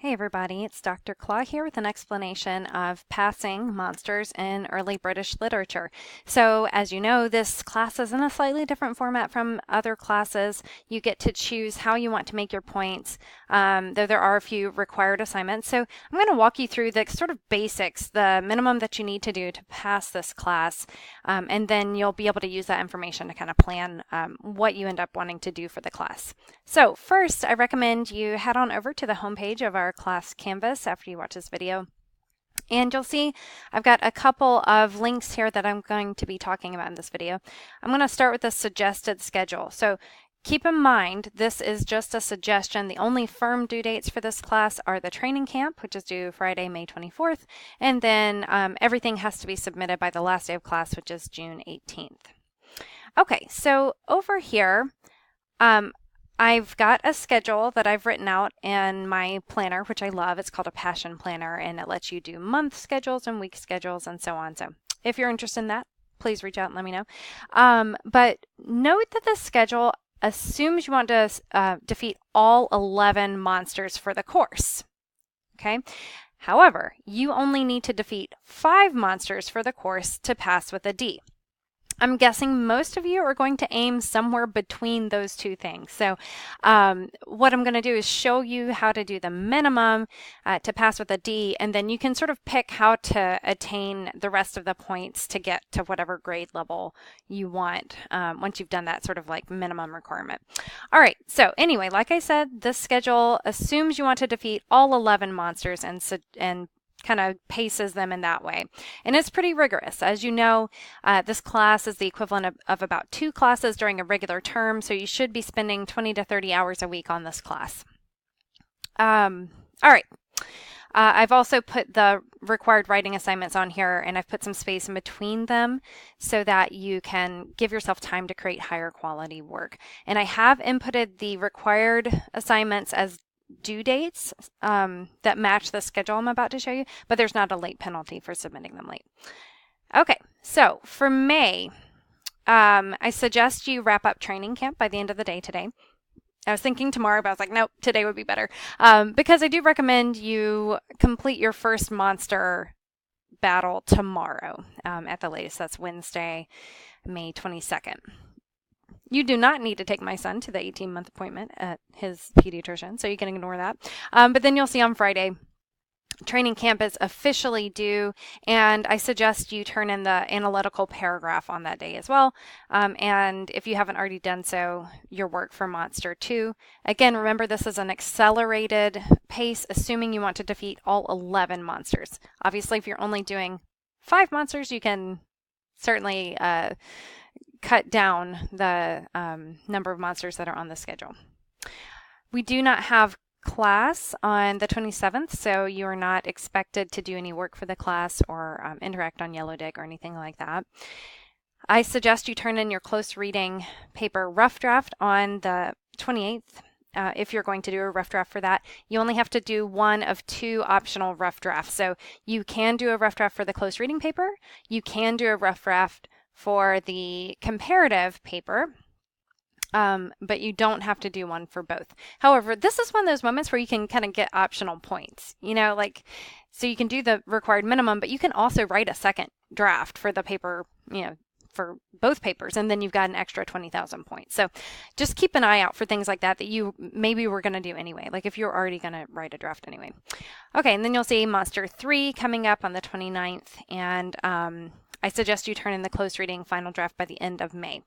Hey everybody, it's Dr. Claw here with an explanation of passing monsters in early British literature. So as you know, this class is in a slightly different format from other classes. You get to choose how you want to make your points, though there are a few required assignments. So I'm going to walk you through the sort of basics, the minimum that you need to do to pass this class, and then you'll be able to use that information to kind of plan what you end up wanting to do for the class. So first, I recommend you head on over to the homepage of our class Canvas after you watch this video. And you'll see I've got a couple of links here that I'm going to be talking about in this video. I'm going to start with the suggested schedule. So keep in mind, this is just a suggestion. The only firm due dates for this class are the training camp, which is due Friday, May 24th, and then everything has to be submitted by the last day of class, which is June 18th. Okay, so over here, I've got a schedule that I've written out in my planner, which I love. It's called a Passion Planner, and it lets you do month schedules and week schedules and so on. So if you're interested in that, please reach out and let me know. But note that the schedule assumes you want to defeat all 11 monsters for the course. Okay. However, you only need to defeat 5 monsters for the course to pass with a D. I'm guessing most of you are going to aim somewhere between those two things. So what I'm going to do is show you how to do the minimum to pass with a D, and then you can sort of pick how to attain the rest of the points to get to whatever grade level you want once you've done that sort of like minimum requirement. All right, so anyway, like I said, this schedule assumes you want to defeat all 11 monsters and kind of paces them in that way. And it's pretty rigorous. As you know, this class is the equivalent of about 2 classes during a regular term, so you should be spending 20 to 30 hours a week on this class. All right. I've also put the required writing assignments on here, and I've put some space in between them so that you can give yourself time to create higher quality work. And I have inputted the required assignments as due dates that match the schedule I'm about to show you, but there's not a late penalty for submitting them late. Okay, so for May, I suggest you wrap up training camp by the end of the day today. I was thinking tomorrow, but I was like, nope, today would be better, because I do recommend you complete your first monster battle tomorrow at the latest. That's Wednesday, May 22nd. You do not need to take my son to the 18-month appointment at his pediatrician, so you can ignore that. But then you'll see on Friday, training camp is officially due, and I suggest you turn in the analytical paragraph on that day as well. And if you haven't already done so, your work for Monster 2. Again, remember this is an accelerated pace, assuming you want to defeat all 11 monsters. Obviously, if you're only doing 5 monsters, you can certainly cut down the number of monsters that are on the schedule. We do not have class on the 27th, so you are not expected to do any work for the class or interact on Yellow Dig or anything like that. I suggest you turn in your close reading paper rough draft on the 28th. If you're going to do a rough draft for that, you only have to do one of 2 optional rough drafts. So you can do a rough draft for the close reading paper. You can do a rough draft for the comparative paper, but you don't have to do one for both. However, this is one of those moments where you can kind of get optional points, like, so you can do the required minimum, but you can also write a second draft for the paper, for both papers, and then you've got an extra 20,000 points. So just keep an eye out for things like that you maybe were going to do anyway, like if you're already going to write a draft anyway. Okay, and then you'll see Monster 3 coming up on the 29th, and I suggest you turn in the close reading final draft by the end of May.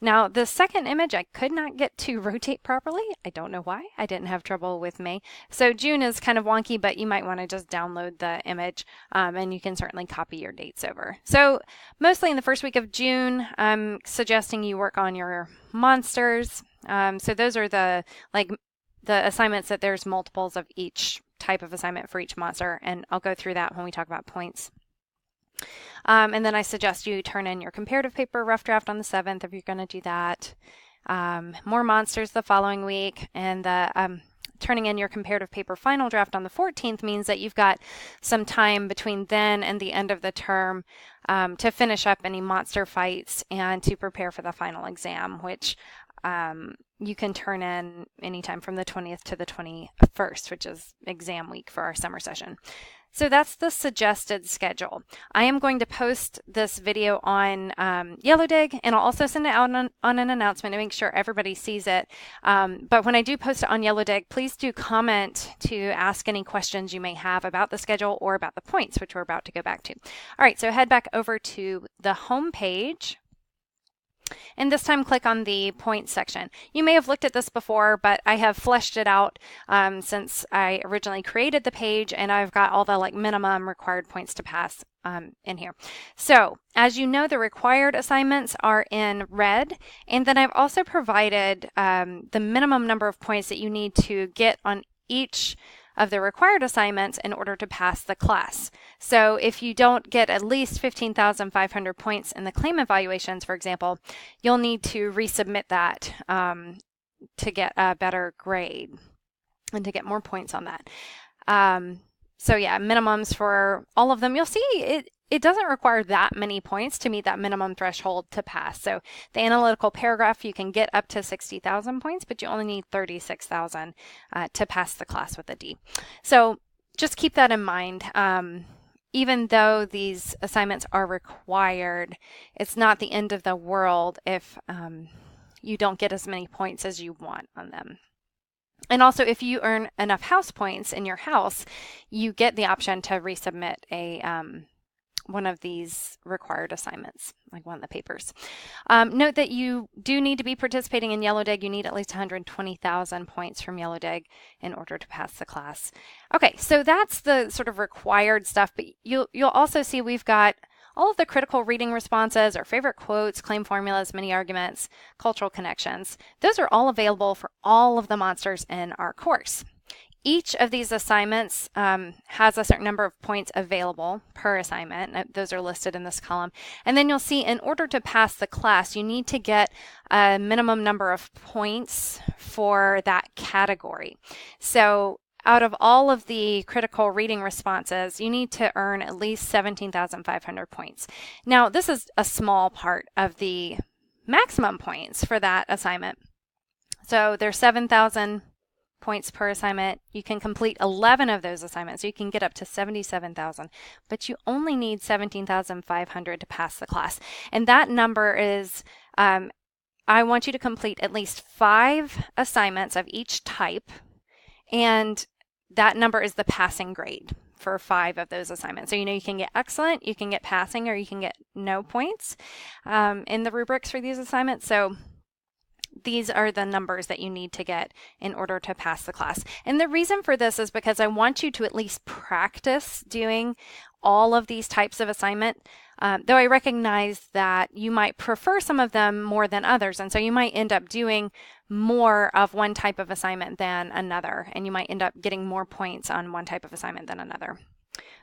Now, the second image I could not get to rotate properly. I don't know why. I didn't have trouble with May. So June is kind of wonky, but you might want to just download the image, and you can certainly copy your dates over. So mostly in the first week of June, I'm suggesting you work on your monsters. So those are the assignments that there's multiples of each type of assignment for each monster, and I'll go through that when we talk about points. And then I suggest you turn in your comparative paper rough draft on the 7th if you're going to do that. More monsters the following week, and the turning in your comparative paper final draft on the 14th means that you've got some time between then and the end of the term to finish up any monster fights and to prepare for the final exam, which you can turn in anytime from the 20th to the 21st, which is exam week for our summer session. So that's the suggested schedule. I am going to post this video on YellowDig, and I'll also send it out on an announcement to make sure everybody sees it. But when I do post it on YellowDig, please do comment to ask any questions you may have about the schedule or about the points, which we're about to go back to. All right, so head back over to the home page. And this time click on the points section. You may have looked at this before, but I have fleshed it out since I originally created the page, and I've got all the minimum required points to pass in here. So as you know, the required assignments are in red, and then I've also provided the minimum number of points that you need to get on each of the required assignments in order to pass the class. So if you don't get at least 15,500 points in the claim evaluations, for example, you'll need to resubmit that to get a better grade and to get more points on that. So yeah, minimums for all of them. You'll see it doesn't require that many points to meet that minimum threshold to pass. So the analytical paragraph, you can get up to 60,000 points, but you only need 36,000 to pass the class with a D. So just keep that in mind. Even though these assignments are required, it's not the end of the world if you don't get as many points as you want on them. And also, if you earn enough house points in your house, you get the option to resubmit a one of these required assignments, like one of the papers. Note that you do need to be participating in YellowDig. You need at least 120,000 points from YellowDig in order to pass the class. Okay, so that's the sort of required stuff, but you'll also see we've got all of the critical reading responses, our favorite quotes, claim formulas, mini arguments, cultural connections. Those are all available for all of the monsters in our course. Each of these assignments has a certain number of points available per assignment. Those are listed in this column. And then you'll see in order to pass the class, you need to get a minimum number of points for that category. So out of all of the critical reading responses, you need to earn at least 17,500 points. Now, this is a small part of the maximum points for that assignment. So there's 7,000 points per assignment. You can complete 11 of those assignments, so you can get up to 77,000, but you only need 17,500 to pass the class. And that number is, I want you to complete at least 5 assignments of each type, and that number is the passing grade for 5 of those assignments. So you can get excellent, you can get passing, or you can get no points in the rubrics for these assignments. So these are the numbers that you need to get in order to pass the class. And the reason for this is because I want you to at least practice doing all of these types of assignment, though I recognize that you might prefer some of them more than others. And so you might end up doing more of one type of assignment than another, and you might end up getting more points on one type of assignment than another.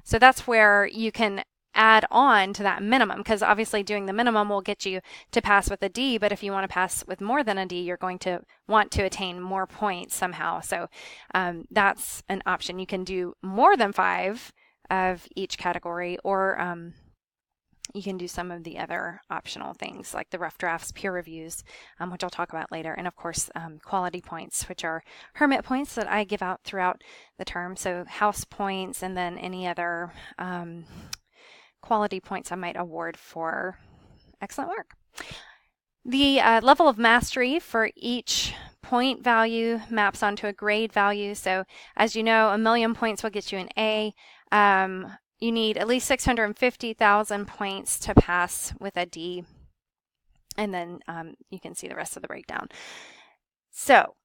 So that's where you can add on to that minimum, because obviously doing the minimum will get you to pass with a D, but if you want to pass with more than a D, you're going to want to attain more points somehow. So that's an option. You can do more than 5 of each category, or you can do some of the other optional things like the rough drafts, peer reviews, which I'll talk about later, and of course quality points, which are hermit points that I give out throughout the term. So house points, and then any other quality points I might award for excellent work. The level of mastery for each point value maps onto a grade value. So as you know, 1,000,000 points will get you an A. You need at least 650,000 points to pass with a D. And then you can see the rest of the breakdown. So,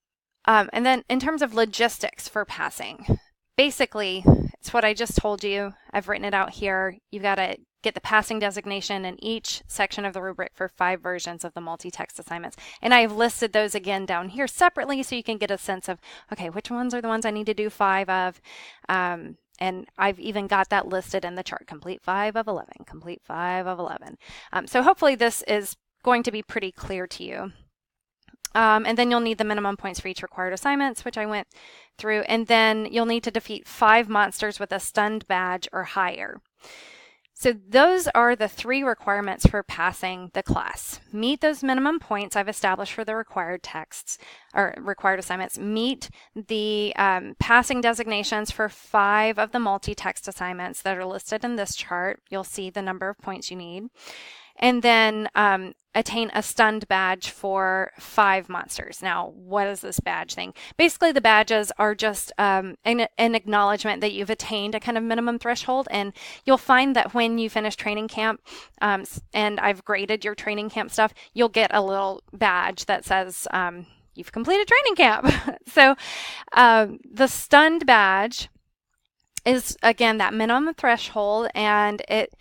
and then in terms of logistics for passing, basically, it's what I just told you. I've written it out here. You've got to get the passing designation in each section of the rubric for 5 versions of the multi-text assignments. And I've listed those again down here separately so you can get a sense of, okay, which ones are the ones I need to do 5 of? And I've even got that listed in the chart. Complete 5 of 11, complete 5 of 11. So hopefully this is going to be pretty clear to you. And then you'll need the minimum points for each required assignments, which I went through. And then you'll need to defeat 5 monsters with a stunned badge or higher. So those are the 3 requirements for passing the class. Meet those minimum points I've established for the required texts or required assignments. Meet the passing designations for 5 of the multi-text assignments that are listed in this chart. You'll see the number of points you need. And then attain a stunned badge for 5 monsters. Now, what is this badge thing? Basically, the badges are just an acknowledgement that you've attained a kind of minimum threshold, and you'll find that when you finish training camp, and I've graded your training camp stuff, you'll get a little badge that says you've completed training camp. So the stunned badge is, again, that minimum threshold, and it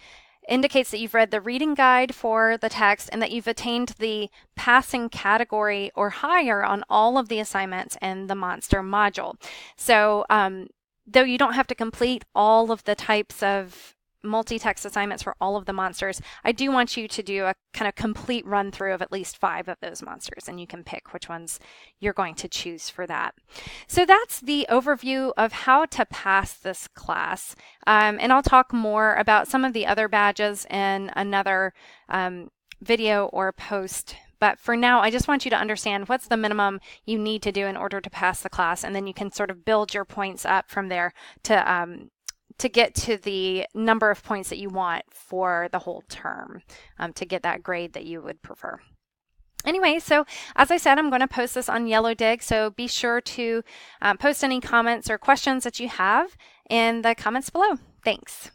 indicates that you've read the reading guide for the text and that you've attained the passing category or higher on all of the assignments in the monster module. So though you don't have to complete all of the types of multi-text assignments for all of the monsters, I do want you to do a kind of complete run through of at least 5 of those monsters, and you can pick which ones you're going to choose for that. So that's the overview of how to pass this class, and I'll talk more about some of the other badges in another video or post. But for now, I just want you to understand what's the minimum you need to do in order to pass the class, and then you can sort of build your points up from there to get to the number of points that you want for the whole term, to get that grade that you would prefer. Anyway, so as I said, I'm going to post this on Yellow Dig, so be sure to post any comments or questions that you have in the comments below. Thanks.